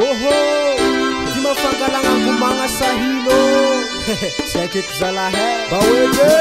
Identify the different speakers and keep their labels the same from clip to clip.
Speaker 1: Oho, di mafangalanga ngomagna sahilo. Saikiko zalahay bawege.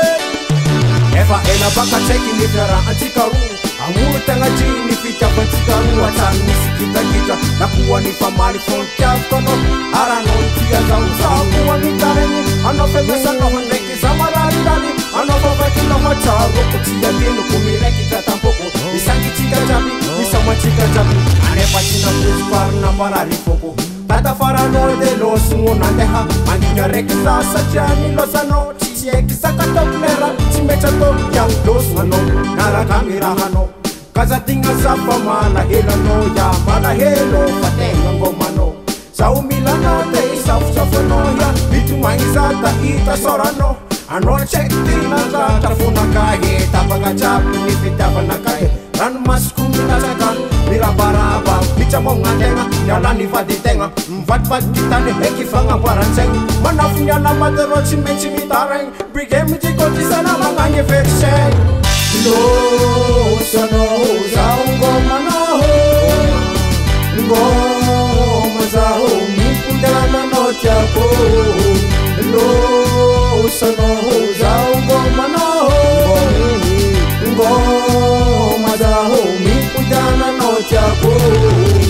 Speaker 1: Efa ela baka tsaiky ny fiarahantsika roa. Amorotagna ny fitiavantsika roa. Atsary misy kitakita na koa ny famaly fontiaviko anao. Aranao ny tia zao zaho koa mitarigny. Anao fampiasanao ndraiky za marariraly. Anao favakinao matsaroko tia tenoko miraikitra tampoko. Misangitsika jiaby, misamatsika jiaby. Anefa tsy nampoziparina marary foko. Tata faranao de loso nandeha. Mandigna raiky za satria ny losanao. Tsy aiky sakataoko lera tsy mety atao iaho losanao naraka mirahanao. Kazadigna za fa malahelanao ya malahelo fa tegna ngomanao. Zaho milanao te isafosafonao ya mitomagny za ta hita soranao. Anao tsaiky tina tafonakahe tapaka jiaby ny fitiavanakahe. Ranomasoko minatsaka mirabaraba mitsamognategna miala ny vaditegna mivadivadiky tany eky fagnamboaran-tsaigny manafo ny alamadero tsy maintsy mitaraigny brigemijikotisana magnagny versegny losanao zaho ngomanao ngoma zaho miponderananao tiako losanao zaho ngomanao ngoma zaho miponderananao tiako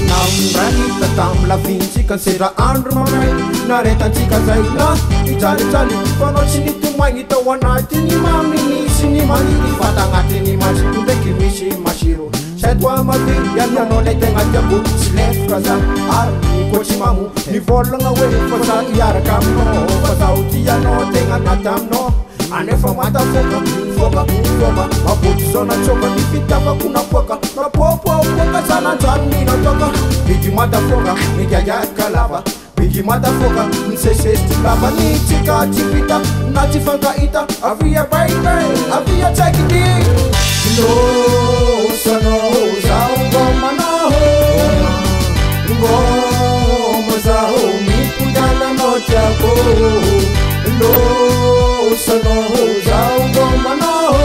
Speaker 1: namranita tam lavintsika sera andro mamay naretantsika zay na mijalijaly fanao tsy nitomagny tao anatiny maminisy ny manidy fata agnatiny masito ndraiky misy masiro saitoa mavily ananao lay tegna tiako tsy lefika za ary nikoatsy mamo nivolagna hoe fa za iaraka aminao fa zaho tianao tegna anaty aminao. Anefa matafoka, foka, maboty zao natsoka ny fitiavako napoaka napoapoapoaka zananjano ninatoka. Bidy matafoka, migagiaka lava. Bidy matafoka, misesesy lava ny tsika tsy vita na tsy fankahita. Avia baby, avia tsaiky losanao zaho ngomanao ngoma zaho miponderananao tiako losanao zaho ngomanao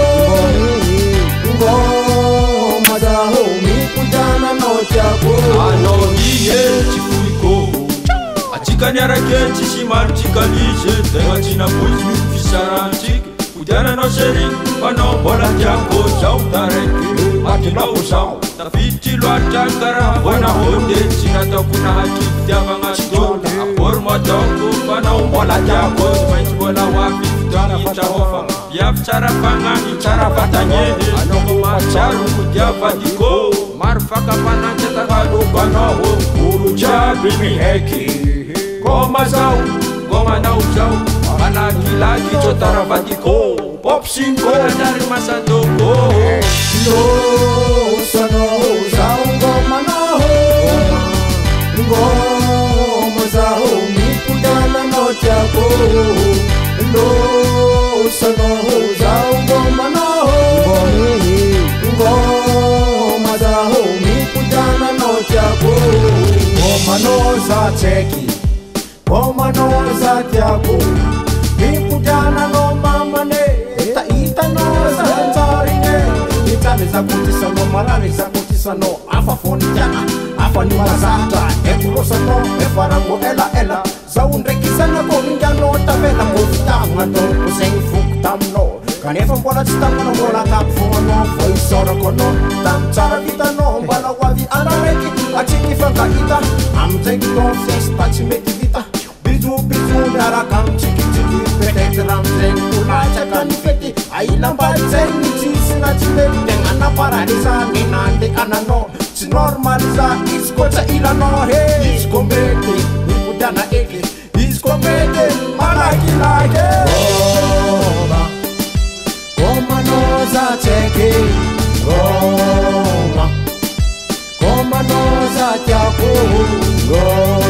Speaker 1: ngoma zaho miponderananao tiako.
Speaker 2: Anao ie tsy foiko atsika niarake tsisy maro tsika lizy tegna tsy napozy ny fisarantsika kodiananao sery fanao mbola tiako zao taraiky matinao zao tafiditry loatra karaha voanahode tsy nataoko nahaky fitiavagna stona akory mataoko fanao mbola tiako tsy maintsy mbola hoavy fitoanitra hofa viavy tsara fagnany tsara vatagnyeny anaoko matsiaro kodiavadiko maro fakapanantsy takaloko anao olo jiaby mihaiky ngoma zao ngomanao zao malakilaky tsotaravadiko POPSIGNCO nadary masandoko
Speaker 1: losanao zaho ngomanao ngoma zaho miponderananao tiako losanao zaho ngomanao ngoma zaho miponderananao tiako ngomanao za tsaiky ngomanao za tiako miponderananao mamane tahitanao zanjarigny mitany zakotisanao marary zakotisanao afa fony tiana afa ny mazatra ekolosanao efarango elaela zaho ndraiky zanako minganao tavela ko fitagnatao zegny foko taminao kanefa mbola tsy tagnanao mbola akapo fognanao vo isorako anao tamy tsara vitanao mbala hoavy anaraiky atsiky fankahita amizegny confiesta tsy mety vita bijobijo miaraka amtsikitsiky peut-être amizegny olatsaka ny fety ailambaly zegny tsisy na tsy mety tegna naparaliza ny nandehananao tsy normal za izy koa tsa ilanao he izy ko mety mipodiana eky izy ko mety malakilaky ngomanao za tsaiky ngoma ngomanao za tiako ngoma